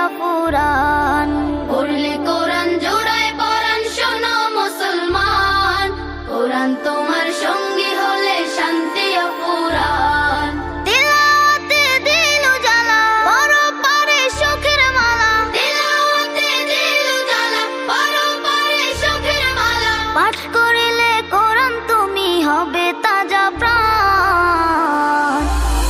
অফুরান। পড়লে কোরআন জোড়ায় পরাণ শোনো মুসলমান, কোরআন তোমার সঙ্গী হলে শান্তি অফুরান। তিলাওয়াতে দিল জ্বালা পরপারে সুখের মালা, তিলাওয়াতে দিল জ্বালা পরপারে সুখের মালা। পাঠ করিলে কোরআন তুমি হবে তাজা প্রাণ।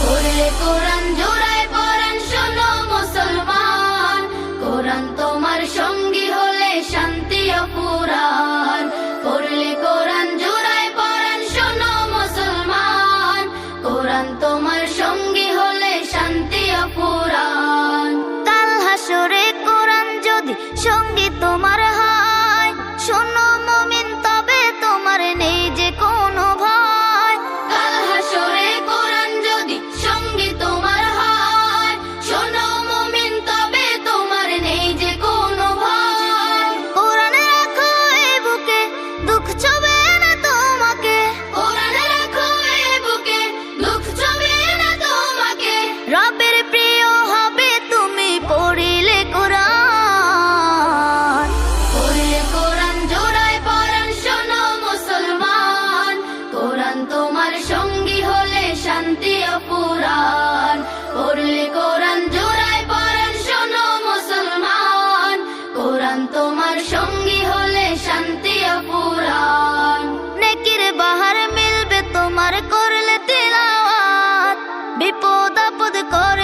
পড়লে কোরআন জোড়ায় পরাণ শোনো মুসলমান, কোরআন তোমার সঙ্গী হলে শান্তি অফুরান। পড়লে কোরআন জোড়ায় পরাণ শোনো মুসলমান, কোরআন তোমার সঙ্গী হলে শান্তি অফুরান। কাল হাসরে কোরআন যদি সঙ্গী তোমার হয়, শোনো মুমিন তবে তোমার নেই যে কোনো ভয়। কাল হাসরে কোরআন যদি সঙ্গী তোমার হয়, শোনো মুমিন তবে তোমার নেই যে কোনো ভয়। কোরআন রাখো এই বুকে দুঃখ ছবে না তোমাকে, কোরআন রাখো এই বুকে দুঃখ ছবে না তোমাকে। রবের প্রিয় হবে তুমি পড়িলে কোরআন। পড়লে কোরআন জোড়ায় পরাণ শোনো মুসলমান, কোরআন তোমার সঙ্গী হলে শান্তি অফুরান। পড়লে কোরআন জোড়ায় পরাণ শোনো মুসলমান, কোরআন তোমার সঙ্গী হলে শান্তি অফুরান। নেকির বাহার মিলবে তোমার করলে তিলাওয়াত, বিপদ আপদ করে